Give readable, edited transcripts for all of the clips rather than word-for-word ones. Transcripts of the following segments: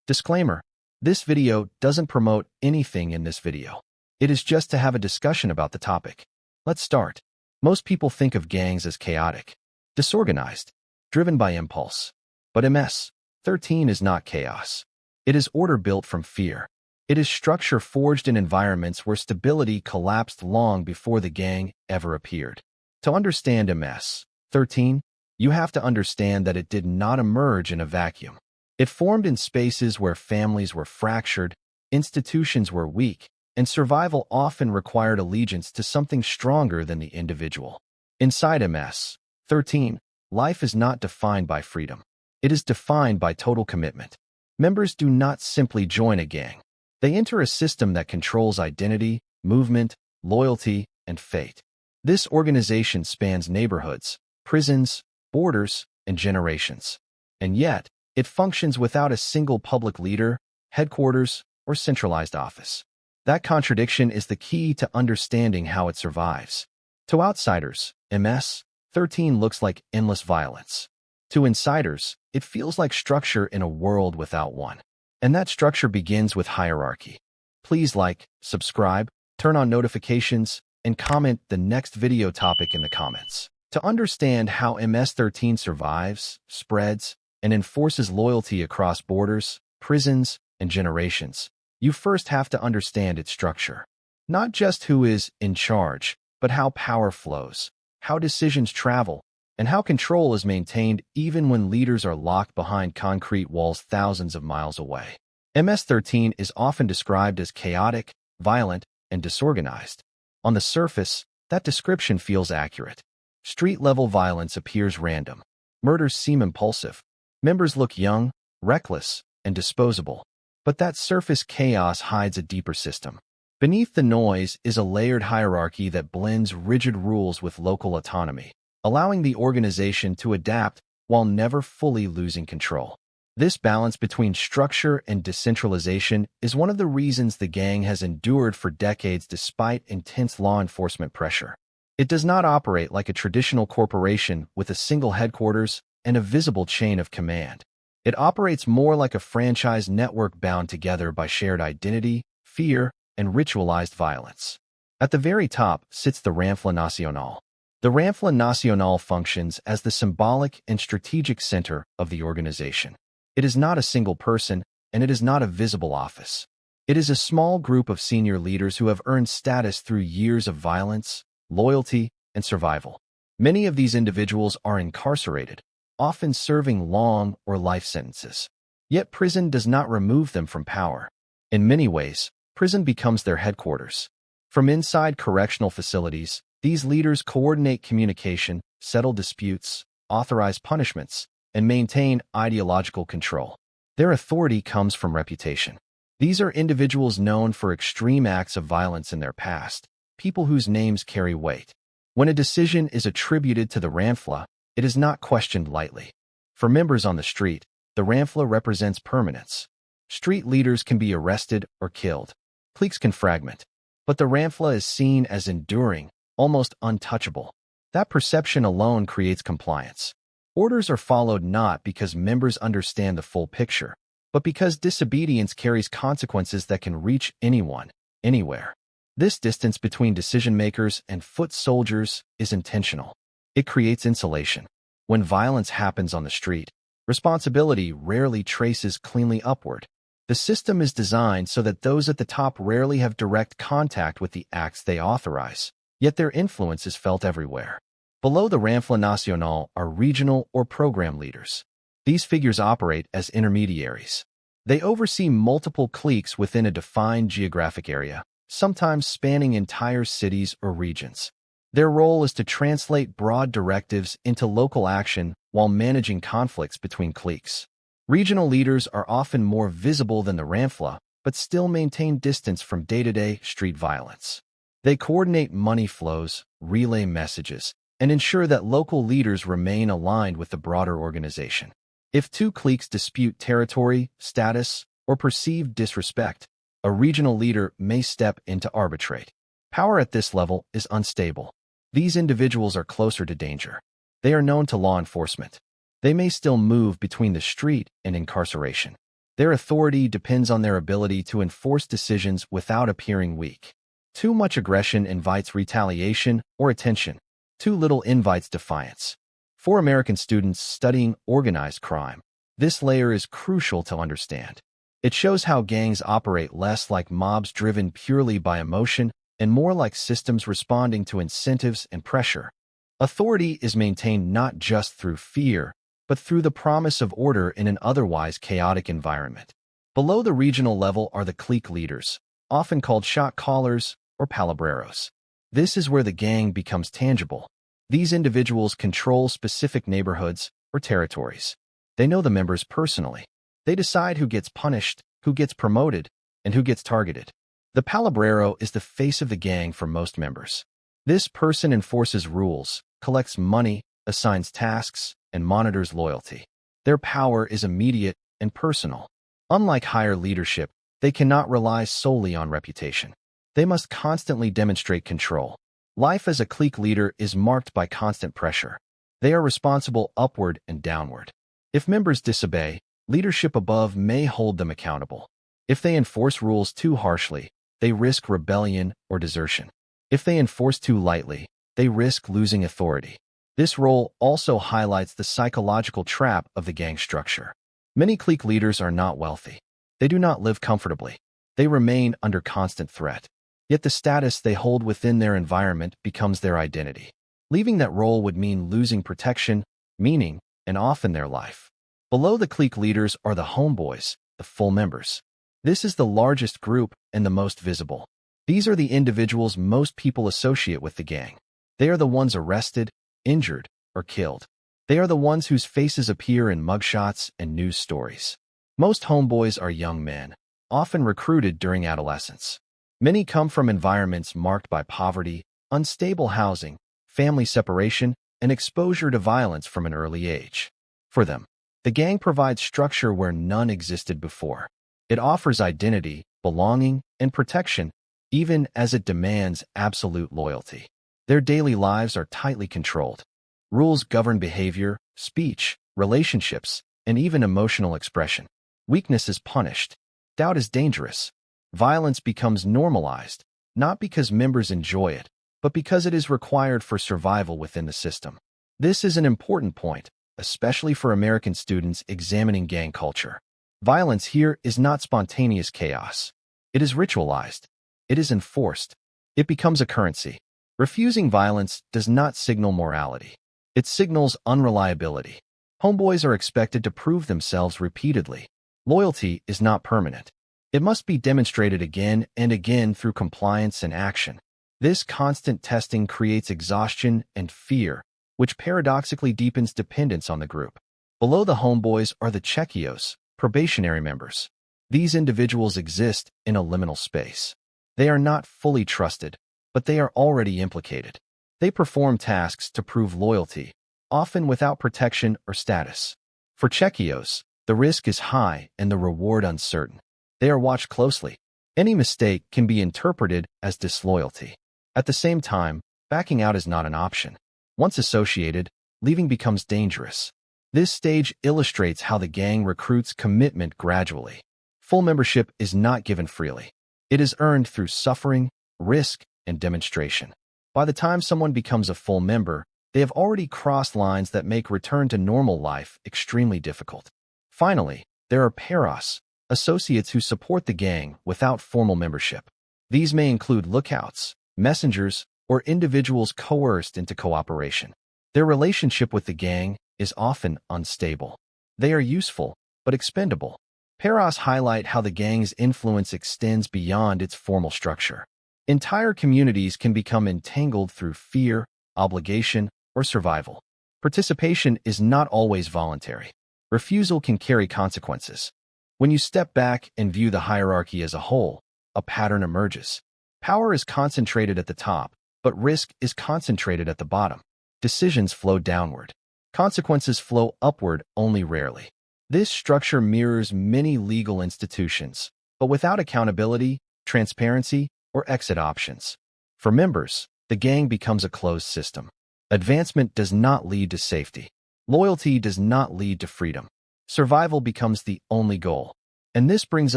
Disclaimer: this video doesn't promote anything in this video. It is just to have a discussion about the topic. Let's start. Most people think of gangs as chaotic, disorganized, driven by impulse. But MS-13 is not chaos. It is order built from fear. It is structure forged in environments where stability collapsed long before the gang ever appeared. To understand MS-13, you have to understand that it did not emerge in a vacuum. It formed in spaces where families were fractured, institutions were weak, and survival often required allegiance to something stronger than the individual. Inside MS-13, life is not defined by freedom. It is defined by total commitment. Members do not simply join a gang. They enter a system that controls identity, movement, loyalty, and fate. This organization spans neighborhoods, prisons, borders, and generations. And yet, it functions without a single public leader, headquarters, or centralized office. That contradiction is the key to understanding how it survives. To outsiders, MS-13 looks like endless violence. To insiders, it feels like structure in a world without one. And that structure begins with hierarchy. Please like, subscribe, turn on notifications, and comment the next video topic in the comments. To understand how MS-13 survives, spreads, and enforces loyalty across borders, prisons, and generations, you first have to understand its structure. Not just who is in charge, but how power flows, how decisions travel, and how control is maintained even when leaders are locked behind concrete walls thousands of miles away. MS-13 is often described as chaotic, violent, and disorganized. On the surface, that description feels accurate. Street-level violence appears random. Murders seem impulsive. Members look young, reckless, and disposable. But that surface chaos hides a deeper system. Beneath the noise is a layered hierarchy that blends rigid rules with local autonomy, allowing the organization to adapt while never fully losing control. This balance between structure and decentralization is one of the reasons the gang has endured for decades despite intense law enforcement pressure. It does not operate like a traditional corporation with a single headquarters and a visible chain of command. It operates more like a franchise network bound together by shared identity, fear, and ritualized violence. At the very top sits the Rafle Nacional. The Rafle Nacional functions as the symbolic and strategic center of the organization. It is not a single person, and it is not a visible office. It is a small group of senior leaders who have earned status through years of violence, loyalty, and survival. Many of these individuals are incarcerated, often serving long or life sentences. Yet prison does not remove them from power. In many ways, prison becomes their headquarters. From inside correctional facilities, these leaders coordinate communication, settle disputes, authorize punishments, and maintain ideological control. Their authority comes from reputation. These are individuals known for extreme acts of violence in their past, people whose names carry weight. When a decision is attributed to the Rafle, it is not questioned lightly. For members on the street, the Rafle represents permanence. Street leaders can be arrested or killed. Cliques can fragment. But the Rafle is seen as enduring, almost untouchable. That perception alone creates compliance. Orders are followed not because members understand the full picture, but because disobedience carries consequences that can reach anyone, anywhere. This distance between decision-makers and foot soldiers is intentional. It creates insulation. When violence happens on the street, responsibility rarely traces cleanly upward. The system is designed so that those at the top rarely have direct contact with the acts they authorize, yet their influence is felt everywhere. Below the Rafle Nacional are regional or program leaders. These figures operate as intermediaries. They oversee multiple cliques within a defined geographic area, sometimes spanning entire cities or regions. Their role is to translate broad directives into local action while managing conflicts between cliques. Regional leaders are often more visible than the Rafle, but still maintain distance from day-to-day street violence. They coordinate money flows, relay messages, and ensure that local leaders remain aligned with the broader organization. If two cliques dispute territory, status, or perceived disrespect, a regional leader may step in to arbitrate. Power at this level is unstable. These individuals are closer to danger. They are known to law enforcement. They may still move between the street and incarceration. Their authority depends on their ability to enforce decisions without appearing weak. Too much aggression invites retaliation or attention. Too little invites defiance. For American students studying organized crime, this layer is crucial to understand. It shows how gangs operate less like mobs driven purely by emotion and more like systems responding to incentives and pressure. Authority is maintained not just through fear, but through the promise of order in an otherwise chaotic environment. Below the regional level are the clique leaders, often called shot callers or palabreros. This is where the gang becomes tangible. These individuals control specific neighborhoods or territories. They know the members personally. They decide who gets punished, who gets promoted, and who gets targeted. The palabrero is the face of the gang for most members. This person enforces rules, collects money, assigns tasks, and monitors loyalty. Their power is immediate and personal. Unlike higher leadership, they cannot rely solely on reputation. They must constantly demonstrate control. Life as a clique leader is marked by constant pressure. They are responsible upward and downward. If members disobey, leadership above may hold them accountable. If they enforce rules too harshly, they risk rebellion or desertion. If they enforce too lightly, they risk losing authority. This role also highlights the psychological trap of the gang structure. Many clique leaders are not wealthy. They do not live comfortably. They remain under constant threat. Yet the status they hold within their environment becomes their identity. Leaving that role would mean losing protection, meaning, and often their life. Below the clique leaders are the homeboys, the full members. This is the largest group and the most visible. These are the individuals most people associate with the gang. They are the ones arrested, injured, or killed. They are the ones whose faces appear in mugshots and news stories. Most homeboys are young men, often recruited during adolescence. Many come from environments marked by poverty, unstable housing, family separation, and exposure to violence from an early age. For them, the gang provides structure where none existed before. It offers identity, belonging, and protection, even as it demands absolute loyalty. Their daily lives are tightly controlled. Rules govern behavior, speech, relationships, and even emotional expression. Weakness is punished. Doubt is dangerous. Violence becomes normalized, not because members enjoy it, but because it is required for survival within the system. This is an important point, especially for American students examining gang culture. Violence here is not spontaneous chaos. It is ritualized. It is enforced. It becomes a currency. Refusing violence does not signal morality. It signals unreliability. Homeboys are expected to prove themselves repeatedly. Loyalty is not permanent. It must be demonstrated again and again through compliance and action. This constant testing creates exhaustion and fear, which paradoxically deepens dependence on the group. Below the homeboys are the chequios, probationary members. These individuals exist in a liminal space. They are not fully trusted, but they are already implicated. They perform tasks to prove loyalty, often without protection or status. For chequios, the risk is high and the reward uncertain. They are watched closely. Any mistake can be interpreted as disloyalty. At the same time, backing out is not an option. Once associated, leaving becomes dangerous. This stage illustrates how the gang recruits commitment gradually. Full membership is not given freely. It is earned through suffering, risk, and demonstration. By the time someone becomes a full member, they have already crossed lines that make return to normal life extremely difficult. Finally, there are peros, associates who support the gang without formal membership. These may include lookouts, messengers, or individuals coerced into cooperation. Their relationship with the gang is often unstable. They are useful, but expendable. Peros highlight how the gang's influence extends beyond its formal structure. Entire communities can become entangled through fear, obligation, or survival. Participation is not always voluntary. Refusal can carry consequences. When you step back and view the hierarchy as a whole, a pattern emerges. Power is concentrated at the top, but risk is concentrated at the bottom. Decisions flow downward. Consequences flow upward only rarely. This structure mirrors many legal institutions, but without accountability, transparency, or exit options. For members, the gang becomes a closed system. Advancement does not lead to safety. Loyalty does not lead to freedom. Survival becomes the only goal. And this brings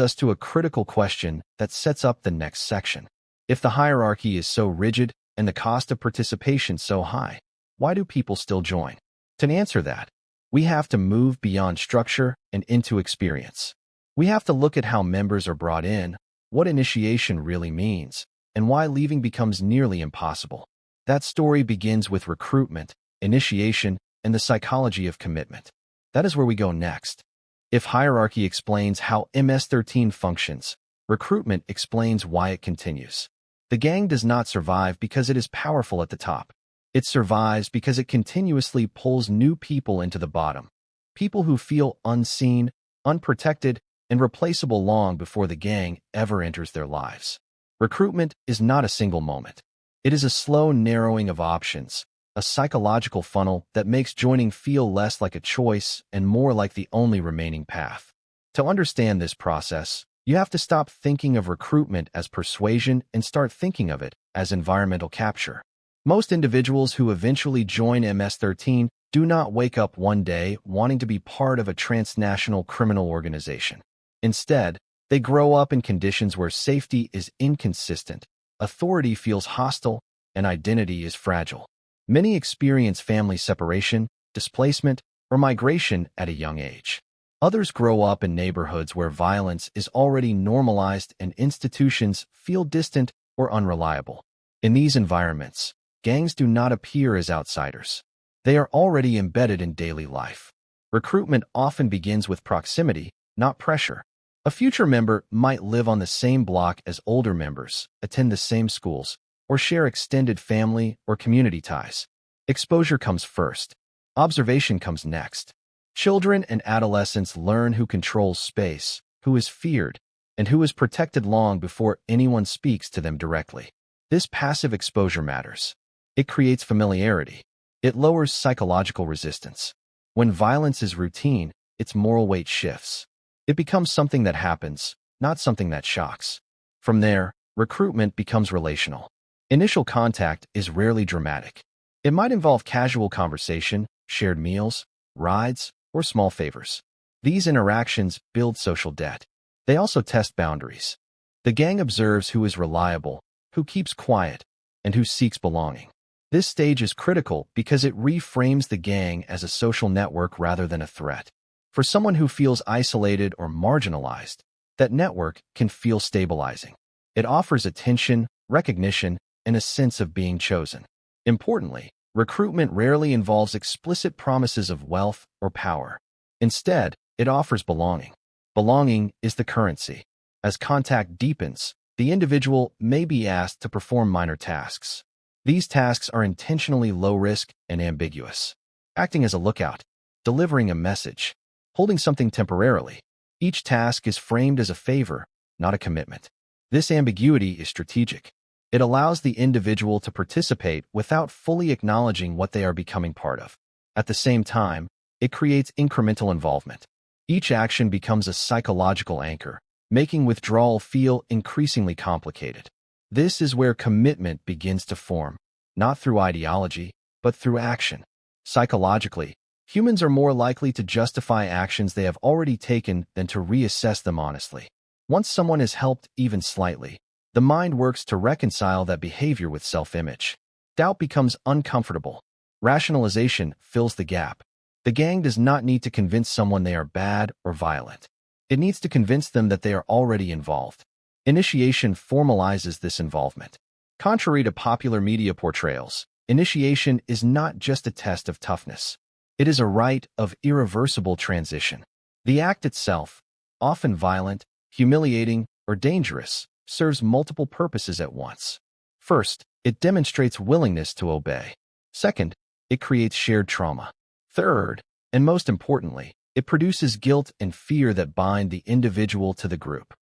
us to a critical question that sets up the next section. If the hierarchy is so rigid and the cost of participation so high, why do people still join? To answer that, we have to move beyond structure and into experience. We have to look at how members are brought in, what initiation really means, and why leaving becomes nearly impossible. That story begins with recruitment, initiation, and the psychology of commitment. That is where we go next. If hierarchy explains how MS-13 functions, recruitment explains why it continues. The gang does not survive because it is powerful at the top. It survives because it continuously pulls new people into the bottom. People who feel unseen, unprotected, and replaceable long before the gang ever enters their lives. Recruitment is not a single moment. It is a slow narrowing of options, a psychological funnel that makes joining feel less like a choice and more like the only remaining path. To understand this process, you have to stop thinking of recruitment as persuasion and start thinking of it as environmental capture. Most individuals who eventually join MS-13 do not wake up one day wanting to be part of a transnational criminal organization. Instead, they grow up in conditions where safety is inconsistent, authority feels hostile, and identity is fragile. Many experience family separation, displacement, or migration at a young age. Others grow up in neighborhoods where violence is already normalized and institutions feel distant or unreliable. In these environments, gangs do not appear as outsiders. They are already embedded in daily life. Recruitment often begins with proximity, not pressure. A future member might live on the same block as older members, attend the same schools, or share extended family or community ties. Exposure comes first. Observation comes next. Children and adolescents learn who controls space, who is feared, and who is protected long before anyone speaks to them directly. This passive exposure matters. It creates familiarity. It lowers psychological resistance. When violence is routine, its moral weight shifts. It becomes something that happens, not something that shocks. From there, recruitment becomes relational. Initial contact is rarely dramatic. It might involve casual conversation, shared meals, rides, or small favors. These interactions build social debt. They also test boundaries. The gang observes who is reliable, who keeps quiet, and who seeks belonging. This stage is critical because it reframes the gang as a social network rather than a threat. For someone who feels isolated or marginalized, that network can feel stabilizing. It offers attention, recognition, and a sense of being chosen. Importantly, recruitment rarely involves explicit promises of wealth or power. Instead, it offers belonging. Belonging is the currency. As contact deepens, the individual may be asked to perform minor tasks. These tasks are intentionally low risk and ambiguous. Acting as a lookout, delivering a message, holding something temporarily. Each task is framed as a favor, not a commitment. This ambiguity is strategic. It allows the individual to participate without fully acknowledging what they are becoming part of. At the same time, it creates incremental involvement. Each action becomes a psychological anchor, making withdrawal feel increasingly complicated. This is where commitment begins to form, not through ideology, but through action. Psychologically, humans are more likely to justify actions they have already taken than to reassess them honestly. Once someone is helped even slightly, the mind works to reconcile that behavior with self-image. Doubt becomes uncomfortable. Rationalization fills the gap. The gang does not need to convince someone they are bad or violent. It needs to convince them that they are already involved. Initiation formalizes this involvement. Contrary to popular media portrayals, initiation is not just a test of toughness. It is a rite of irreversible transition. The act itself, often violent, humiliating, or dangerous, serves multiple purposes at once. First, it demonstrates willingness to obey. Second, it creates shared trauma. Third, and most importantly, it produces guilt and fear that bind the individual to the group.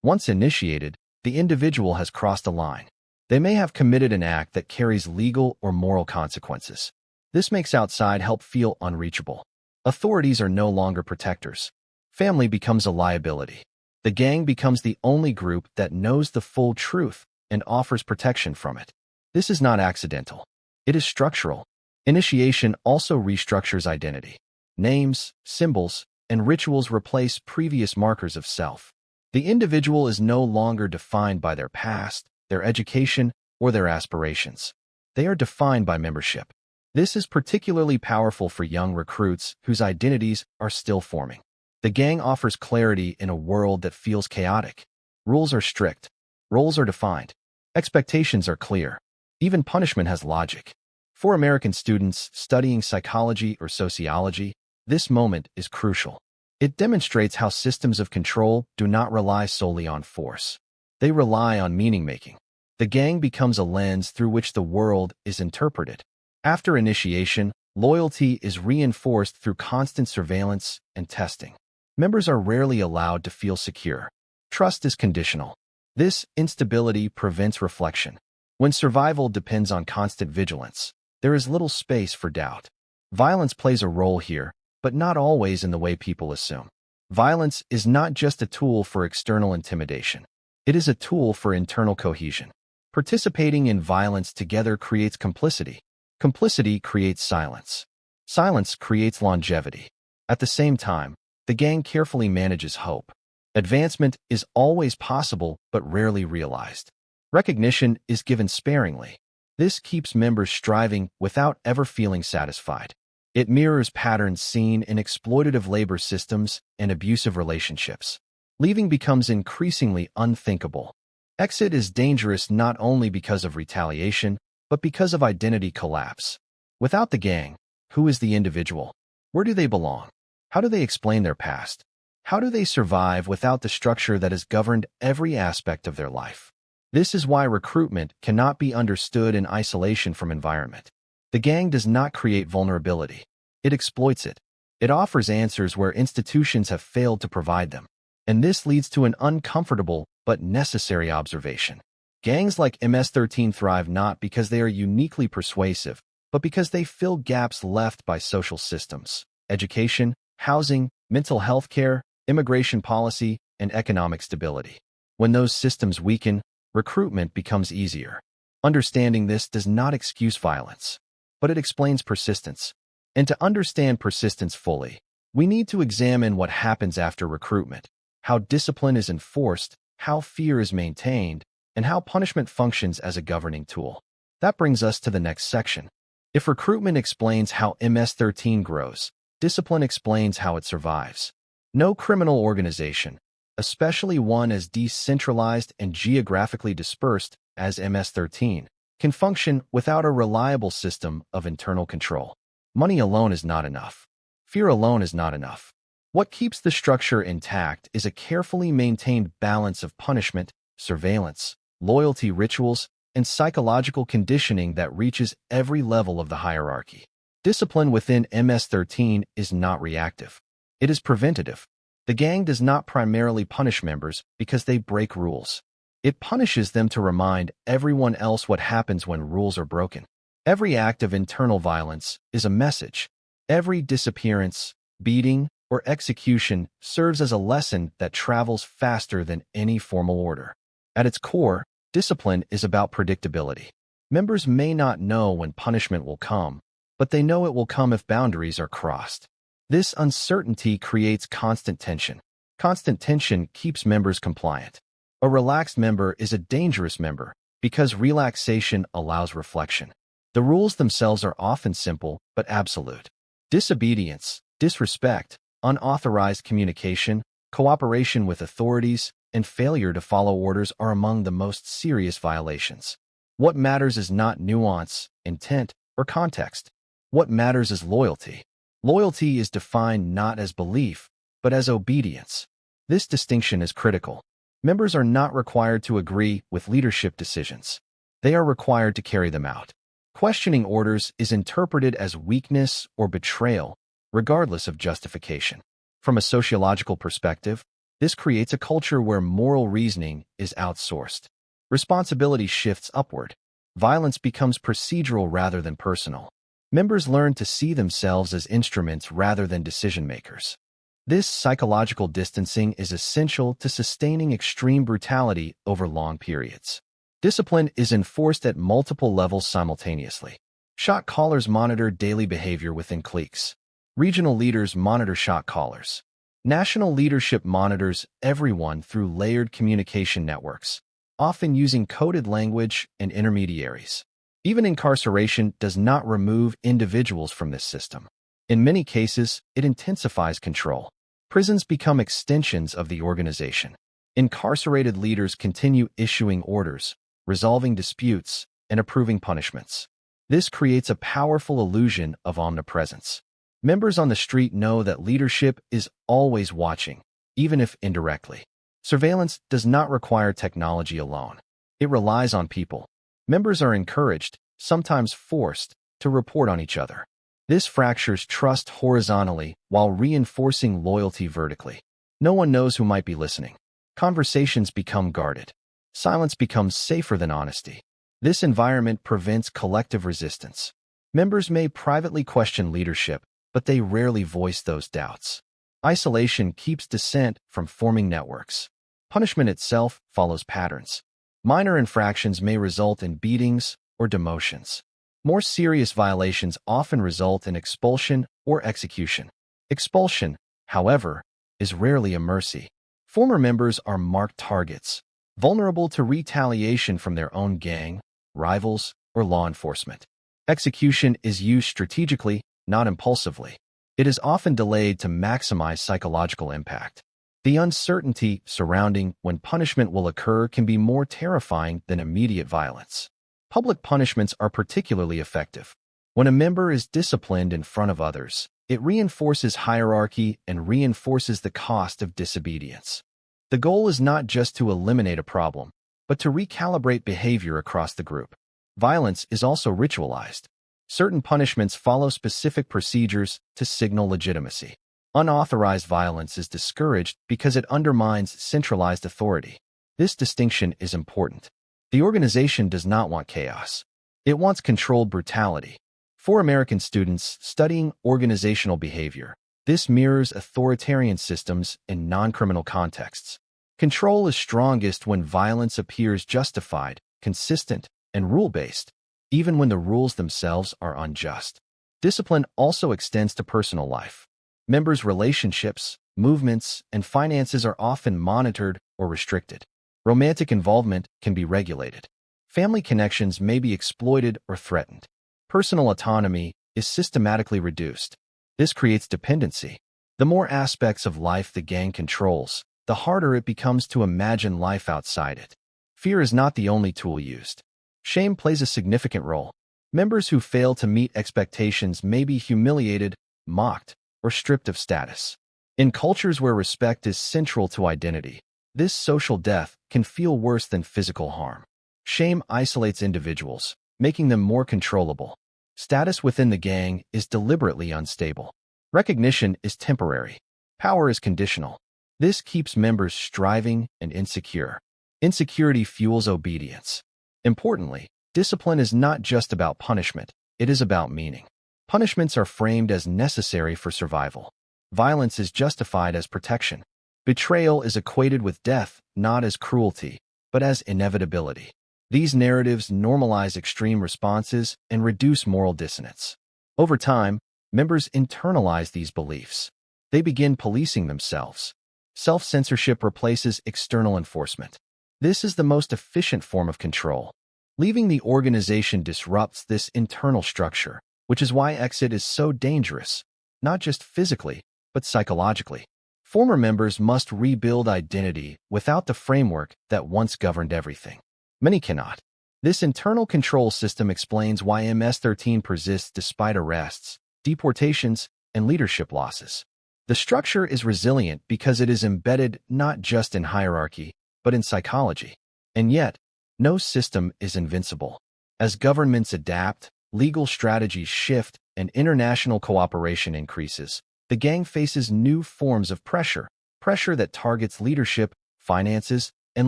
Once initiated, the individual has crossed a line. They may have committed an act that carries legal or moral consequences. This makes outside help feel unreachable. Authorities are no longer protectors. Family becomes a liability. The gang becomes the only group that knows the full truth and offers protection from it. This is not accidental. It is structural. Initiation also restructures identity. Names, symbols, and rituals replace previous markers of self. The individual is no longer defined by their past, their education, or their aspirations. They are defined by membership. This is particularly powerful for young recruits whose identities are still forming. The gang offers clarity in a world that feels chaotic. Rules are strict. Roles are defined. Expectations are clear. Even punishment has logic. For American students studying psychology or sociology, this moment is crucial. It demonstrates how systems of control do not rely solely on force. They rely on meaning-making. The gang becomes a lens through which the world is interpreted. After initiation, loyalty is reinforced through constant surveillance and testing. Members are rarely allowed to feel secure. Trust is conditional. This instability prevents reflection. When survival depends on constant vigilance, there is little space for doubt. Violence plays a role here, but not always in the way people assume. Violence is not just a tool for external intimidation. It is a tool for internal cohesion. Participating in violence together creates complicity. Complicity creates silence. Silence creates longevity. At the same time, the gang carefully manages hope. Advancement is always possible but rarely realized. Recognition is given sparingly. This keeps members striving without ever feeling satisfied. It mirrors patterns seen in exploitative labor systems and abusive relationships. Leaving becomes increasingly unthinkable. Exit is dangerous not only because of retaliation, but because of identity collapse. Without the gang, who is the individual? Where do they belong? How do they explain their past? How do they survive without the structure that has governed every aspect of their life? This is why recruitment cannot be understood in isolation from environment. The gang does not create vulnerability. It exploits it. It offers answers where institutions have failed to provide them. And this leads to an uncomfortable but necessary observation. Gangs like MS-13 thrive not because they are uniquely persuasive, but because they fill gaps left by social systems, education, housing, mental health care, immigration policy, and economic stability. When those systems weaken, recruitment becomes easier. Understanding this does not excuse violence, but it explains persistence. And to understand persistence fully, we need to examine what happens after recruitment, how discipline is enforced, how fear is maintained, and how punishment functions as a governing tool. That brings us to the next section. If recruitment explains how MS-13 grows, discipline explains how it survives. No criminal organization, especially one as decentralized and geographically dispersed as MS-13, can function without a reliable system of internal control. Money alone is not enough. Fear alone is not enough. What keeps the structure intact is a carefully maintained balance of punishment, surveillance, loyalty rituals, and psychological conditioning that reaches every level of the hierarchy. Discipline within MS-13 is not reactive. It is preventative. The gang does not primarily punish members because they break rules. It punishes them to remind everyone else what happens when rules are broken. Every act of internal violence is a message. Every disappearance, beating, or execution serves as a lesson that travels faster than any formal order. At its core, discipline is about predictability. Members may not know when punishment will come, but they know it will come if boundaries are crossed. This uncertainty creates constant tension. Constant tension keeps members compliant. A relaxed member is a dangerous member because relaxation allows reflection. The rules themselves are often simple but absolute. Disobedience, disrespect, unauthorized communication, cooperation with authorities, and failure to follow orders are among the most serious violations. What matters is not nuance, intent, or context. What matters is loyalty. Loyalty is defined not as belief, but as obedience. This distinction is critical. Members are not required to agree with leadership decisions. They are required to carry them out. Questioning orders is interpreted as weakness or betrayal, regardless of justification. From a sociological perspective, this creates a culture where moral reasoning is outsourced. Responsibility shifts upward. Violence becomes procedural rather than personal. Members learn to see themselves as instruments rather than decision-makers. This psychological distancing is essential to sustaining extreme brutality over long periods. Discipline is enforced at multiple levels simultaneously. Shot callers monitor daily behavior within cliques. Regional leaders monitor shot callers. National leadership monitors everyone through layered communication networks, often using coded language and intermediaries. Even incarceration does not remove individuals from this system. In many cases, it intensifies control. Prisons become extensions of the organization. Incarcerated leaders continue issuing orders, resolving disputes, and approving punishments. This creates a powerful illusion of omnipresence. Members on the street know that leadership is always watching, even if indirectly. Surveillance does not require technology alone. It relies on people. Members are encouraged, sometimes forced, to report on each other. This fractures trust horizontally while reinforcing loyalty vertically. No one knows who might be listening. Conversations become guarded. Silence becomes safer than honesty. This environment prevents collective resistance. Members may privately question leadership, but they rarely voice those doubts. Isolation keeps dissent from forming networks. Punishment itself follows patterns. Minor infractions may result in beatings or demotions. More serious violations often result in expulsion or execution. Expulsion, however, is rarely a mercy. Former members are marked targets, vulnerable to retaliation from their own gang, rivals, or law enforcement. Execution is used strategically, not impulsively. It is often delayed to maximize psychological impact. The uncertainty surrounding when punishment will occur can be more terrifying than immediate violence. Public punishments are particularly effective. When a member is disciplined in front of others, it reinforces hierarchy and reinforces the cost of disobedience. The goal is not just to eliminate a problem, but to recalibrate behavior across the group. Violence is also ritualized. Certain punishments follow specific procedures to signal legitimacy. Unauthorized violence is discouraged because it undermines centralized authority. This distinction is important. The organization does not want chaos. It wants controlled brutality. For American students studying organizational behavior, this mirrors authoritarian systems in non-criminal contexts. Control is strongest when violence appears justified, consistent, and rule-based, even when the rules themselves are unjust. Discipline also extends to personal life. Members' relationships, movements, and finances are often monitored or restricted. Romantic involvement can be regulated. Family connections may be exploited or threatened. Personal autonomy is systematically reduced. This creates dependency. The more aspects of life the gang controls, the harder it becomes to imagine life outside it. Fear is not the only tool used. Shame plays a significant role. Members who fail to meet expectations may be humiliated, mocked, or stripped of status. In cultures where respect is central to identity, this social death can feel worse than physical harm. Shame isolates individuals, making them more controllable. Status within the gang is deliberately unstable. Recognition is temporary. Power is conditional. This keeps members striving and insecure. Insecurity fuels obedience. Importantly, discipline is not just about punishment, it is about meaning. Punishments are framed as necessary for survival. Violence is justified as protection. Betrayal is equated with death, not as cruelty, but as inevitability. These narratives normalize extreme responses and reduce moral dissonance. Over time, members internalize these beliefs. They begin policing themselves. Self-censorship replaces external enforcement. This is the most efficient form of control. Leaving the organization disrupts this internal structure, which is why exit is so dangerous, not just physically, but psychologically. Former members must rebuild identity without the framework that once governed everything. Many cannot. This internal control system explains why MS-13 persists despite arrests, deportations, and leadership losses. The structure is resilient because it is embedded not just in hierarchy, but in psychology. And yet, no system is invincible. As governments adapt, legal strategies shift, and international cooperation increases, the gang faces new forms of pressure that targets leadership, finances, and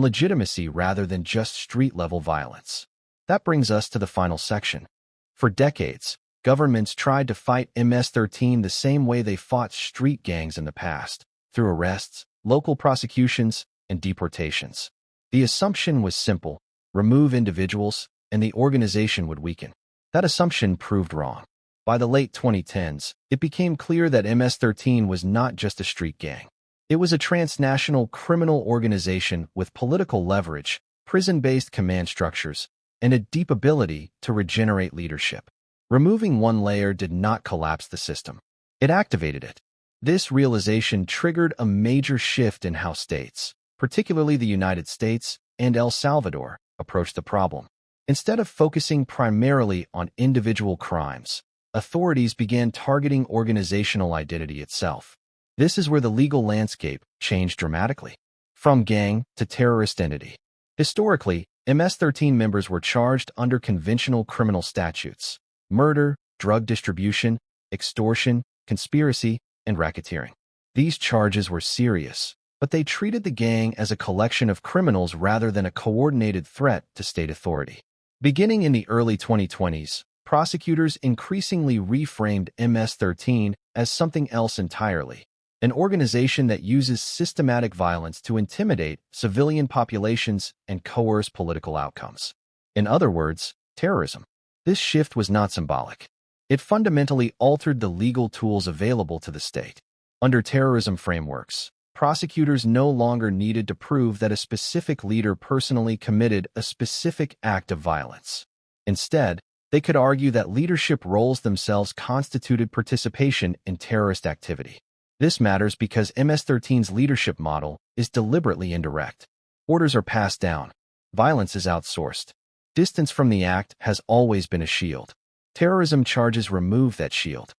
legitimacy rather than just street-level violence. That brings us to the final section. For decades, governments tried to fight MS-13 the same way they fought street gangs in the past, through arrests, local prosecutions, and deportations. The assumption was simple: remove individuals, and the organization would weaken. That assumption proved wrong. By the late 2010s, it became clear that MS-13 was not just a street gang. It was a transnational criminal organization with political leverage, prison-based command structures, and a deep ability to regenerate leadership. Removing one layer did not collapse the system. It activated it. This realization triggered a major shift in how states, particularly the United States and El Salvador, approached the problem. Instead of focusing primarily on individual crimes, authorities began targeting organizational identity itself. This is where the legal landscape changed dramatically, from gang to terrorist entity. Historically, MS-13 members were charged under conventional criminal statutes: murder, drug distribution, extortion, conspiracy, and racketeering. These charges were serious, but they treated the gang as a collection of criminals rather than a coordinated threat to state authority. Beginning in the early 2020s, prosecutors increasingly reframed MS-13 as something else entirely: an organization that uses systematic violence to intimidate civilian populations and coerce political outcomes. In other words, terrorism. This shift was not symbolic. It fundamentally altered the legal tools available to the state. Under terrorism frameworks, prosecutors no longer needed to prove that a specific leader personally committed a specific act of violence. Instead, they could argue that leadership roles themselves constituted participation in terrorist activity. This matters because MS-13's leadership model is deliberately indirect. Orders are passed down. Violence is outsourced. Distance from the act has always been a shield. Terrorism charges remove that shield.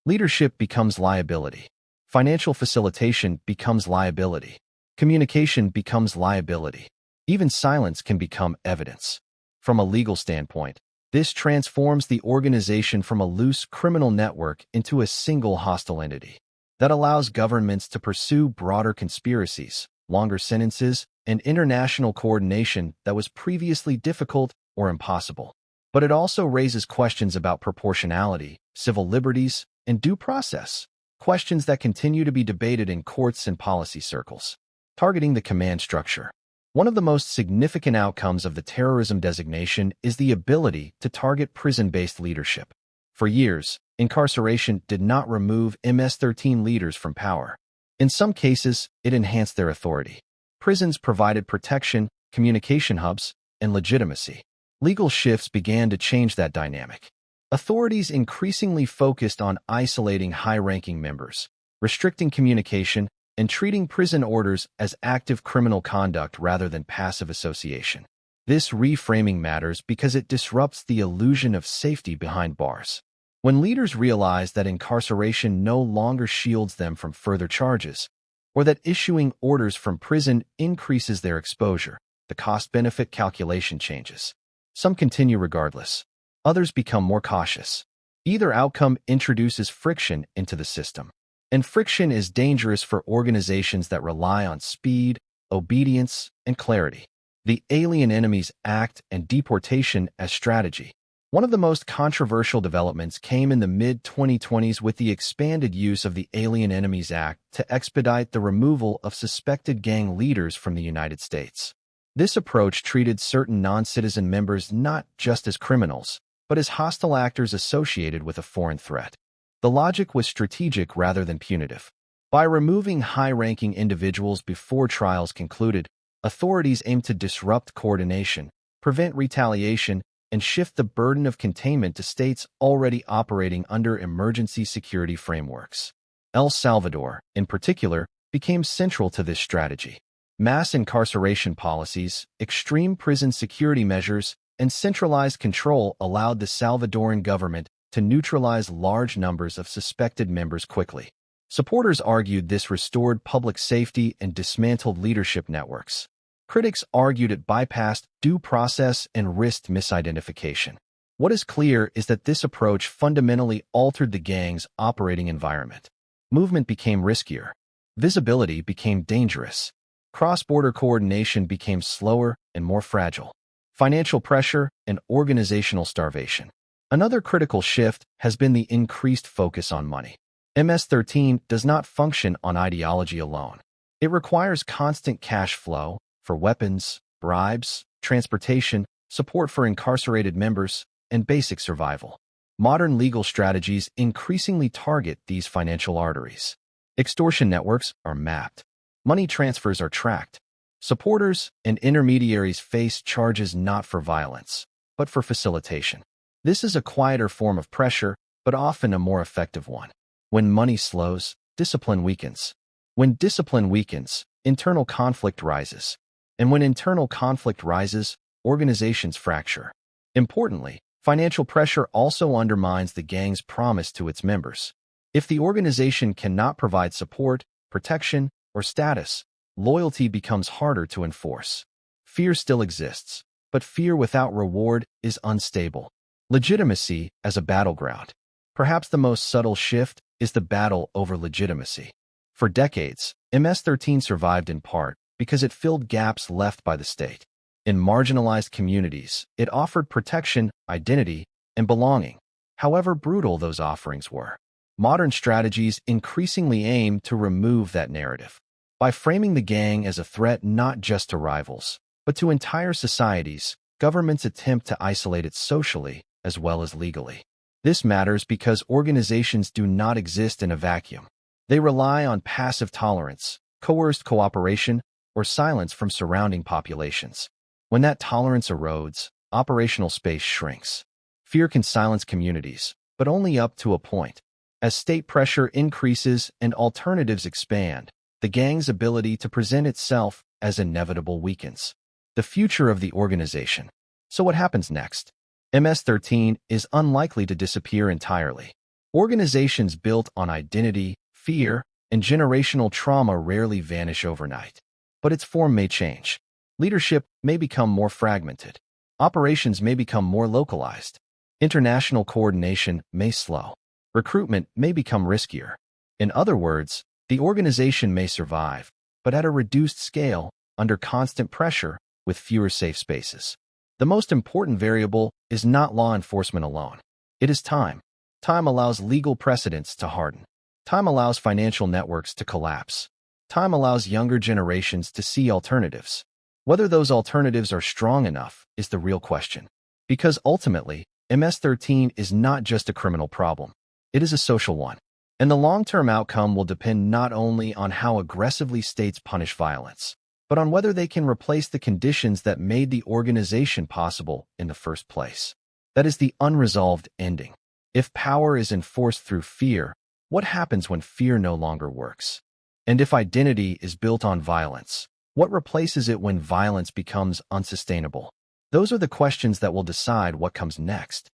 Leadership becomes liability. Financial facilitation becomes liability. Communication becomes liability. Even silence can become evidence. From a legal standpoint, this transforms the organization from a loose criminal network into a single hostile entity that allows governments to pursue broader conspiracies, longer sentences, and international coordination that was previously difficult or impossible. But it also raises questions about proportionality, civil liberties, and due process, questions that continue to be debated in courts and policy circles. Targeting the command structure. One of the most significant outcomes of the terrorism designation is the ability to target prison-based leadership. For years, incarceration did not remove MS-13 leaders from power. In some cases, it enhanced their authority. Prisons provided protection, communication hubs, and legitimacy. Legal shifts began to change that dynamic. Authorities increasingly focused on isolating high-ranking members, restricting communication, and treating prison orders as active criminal conduct rather than passive association. This reframing matters because it disrupts the illusion of safety behind bars. When leaders realize that incarceration no longer shields them from further charges, or that issuing orders from prison increases their exposure, the cost-benefit calculation changes. Some continue regardless. Others become more cautious. Either outcome introduces friction into the system. And friction is dangerous for organizations that rely on speed, obedience, and clarity. The Alien Enemies Act and deportation as strategy. One of the most controversial developments came in the mid-2020s with the expanded use of the Alien Enemies Act to expedite the removal of suspected gang leaders from the United States. This approach treated certain non-citizen members not just as criminals, but as hostile actors associated with a foreign threat. The logic was strategic rather than punitive. By removing high-ranking individuals before trials concluded, authorities aimed to disrupt coordination, prevent retaliation, and shift the burden of containment to states already operating under emergency security frameworks. El Salvador, in particular, became central to this strategy. Mass incarceration policies, extreme prison security measures, and centralized control allowed the Salvadoran government to neutralize large numbers of suspected members quickly. Supporters argued this restored public safety and dismantled leadership networks. Critics argued it bypassed due process and risked misidentification. What is clear is that this approach fundamentally altered the gang's operating environment. Movement became riskier. Visibility became dangerous. Cross-border coordination became slower and more fragile. Financial pressure and organizational starvation. Another critical shift has been the increased focus on money. MS-13 does not function on ideology alone. It requires constant cash flow for weapons, bribes, transportation, support for incarcerated members, and basic survival. Modern legal strategies increasingly target these financial arteries. Extortion networks are mapped. Money transfers are tracked. Supporters and intermediaries face charges not for violence, but for facilitation. This is a quieter form of pressure, but often a more effective one. When money slows, discipline weakens. When discipline weakens, internal conflict rises. And when internal conflict rises, organizations fracture. Importantly, financial pressure also undermines the gang's promise to its members. If the organization cannot provide support, protection, or status, loyalty becomes harder to enforce. Fear still exists, but fear without reward is unstable. Legitimacy as a battleground. Perhaps the most subtle shift is the battle over legitimacy. For decades, MS-13 survived in part because it filled gaps left by the state. In marginalized communities, it offered protection, identity, and belonging, however brutal those offerings were. Modern strategies increasingly aim to remove that narrative. By framing the gang as a threat not just to rivals, but to entire societies, governments attempt to isolate it socially as well as legally. This matters because organizations do not exist in a vacuum. They rely on passive tolerance, coerced cooperation, or silence from surrounding populations. When that tolerance erodes, operational space shrinks. Fear can silence communities, but only up to a point. As state pressure increases and alternatives expand, the gang's ability to present itself as inevitable weakens. The future of the organization. So what happens next? MS-13 is unlikely to disappear entirely. Organizations built on identity, fear, and generational trauma rarely vanish overnight. But its form may change. Leadership may become more fragmented. Operations may become more localized. International coordination may slow. Recruitment may become riskier. In other words, the organization may survive, but at a reduced scale, under constant pressure, with fewer safe spaces. The most important variable is not law enforcement alone. It is time. Time allows legal precedents to harden. Time allows financial networks to collapse. Time allows younger generations to see alternatives. Whether those alternatives are strong enough is the real question. Because ultimately, MS-13 is not just a criminal problem. It is a social one. And the long-term outcome will depend not only on how aggressively states punish violence, but on whether they can replace the conditions that made the organization possible in the first place. That is the unresolved ending. If power is enforced through fear, what happens when fear no longer works? And if identity is built on violence, what replaces it when violence becomes unsustainable? Those are the questions that will decide what comes next.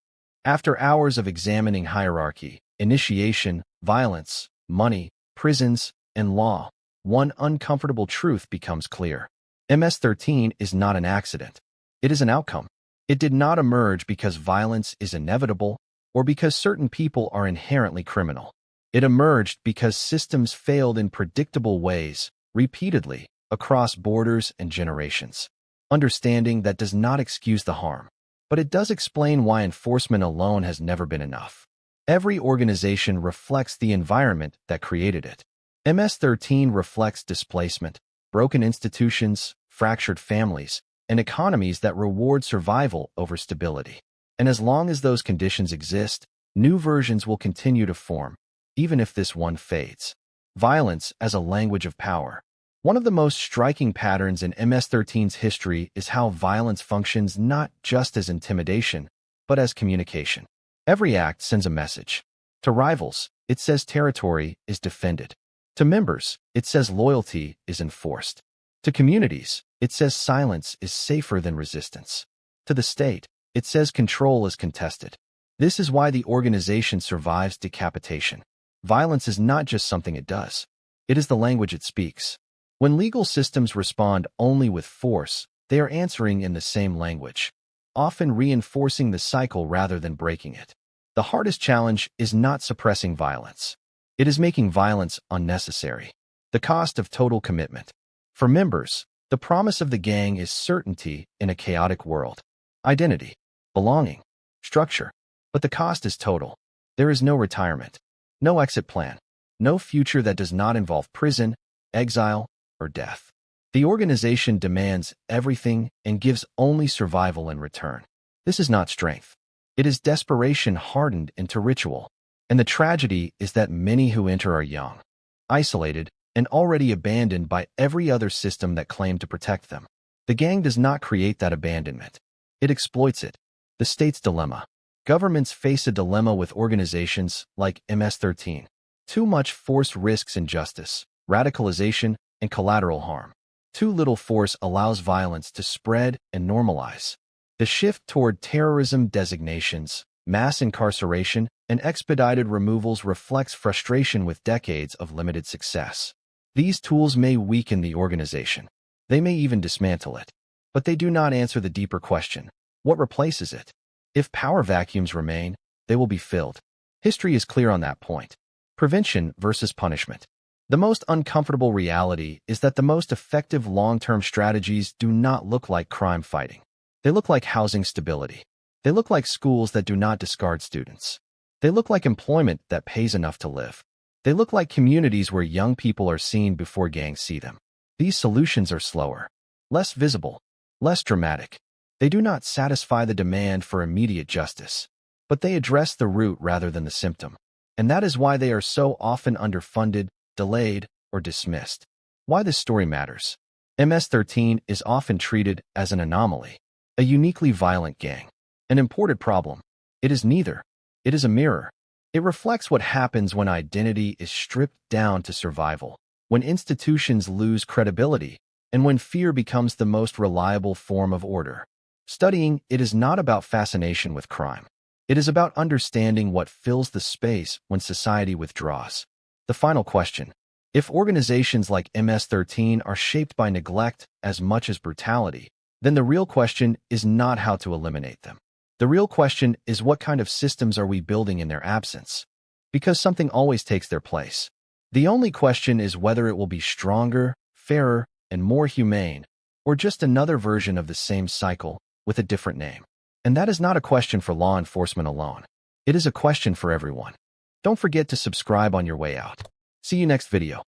After hours of examining hierarchy, initiation, violence, money, prisons, and law, one uncomfortable truth becomes clear. MS-13 is not an accident. It is an outcome. It did not emerge because violence is inevitable or because certain people are inherently criminal. It emerged because systems failed in predictable ways, repeatedly, across borders and generations. Understanding that does not excuse the harm, but it does explain why enforcement alone has never been enough. Every organization reflects the environment that created it. MS-13 reflects displacement, broken institutions, fractured families, and economies that reward survival over stability. And as long as those conditions exist, new versions will continue to form, even if this one fades. Violence as a language of power. One of the most striking patterns in MS-13's history is how violence functions not just as intimidation, but as communication. Every act sends a message. To rivals, it says territory is defended. To members, it says loyalty is enforced. To communities, it says silence is safer than resistance. To the state, it says control is contested. This is why the organization survives decapitation. Violence is not just something it does. It is the language it speaks. When legal systems respond only with force, they are answering in the same language, often reinforcing the cycle rather than breaking it. The hardest challenge is not suppressing violence. It is making violence unnecessary. The cost of total commitment. For members, the promise of the gang is certainty in a chaotic world. Identity, belonging, structure. But the cost is total. There is no retirement, no exit plan, no future that does not involve prison, exile, or death. The organization demands everything and gives only survival in return. This is not strength. It is desperation hardened into ritual. And the tragedy is that many who enter are young, isolated, and already abandoned by every other system that claimed to protect them. The gang does not create that abandonment. It exploits it. The state's dilemma. Governments face a dilemma with organizations like MS-13. Too much force risks injustice, radicalization, and collateral harm. Too little force allows violence to spread and normalize. The shift toward terrorism designations, mass incarceration, and expedited removals reflects frustration with decades of limited success. These tools may weaken the organization. They may even dismantle it. But they do not answer the deeper question: what replaces it? If power vacuums remain, they will be filled. History is clear on that point. Prevention versus punishment. The most uncomfortable reality is that the most effective long-term strategies do not look like crime fighting. They look like housing stability. They look like schools that do not discard students. They look like employment that pays enough to live. They look like communities where young people are seen before gangs see them. These solutions are slower, less visible, less dramatic. They do not satisfy the demand for immediate justice, but they address the root rather than the symptom. And that is why they are so often underfunded, delayed, or dismissed. Why this story matters. MS-13 is often treated as an anomaly, a uniquely violent gang, an imported problem. It is neither. It is a mirror. It reflects what happens when identity is stripped down to survival, when institutions lose credibility, and when fear becomes the most reliable form of order. Studying it is not about fascination with crime. It is about understanding what fills the space when society withdraws. The final question: if organizations like MS-13 are shaped by neglect as much as brutality, then the real question is not how to eliminate them. The real question is, what kind of systems are we building in their absence? Because something always takes their place. The only question is whether it will be stronger, fairer, and more humane, or just another version of the same cycle with a different name. And that is not a question for law enforcement alone. It is a question for everyone. Don't forget to subscribe on your way out. See you next video.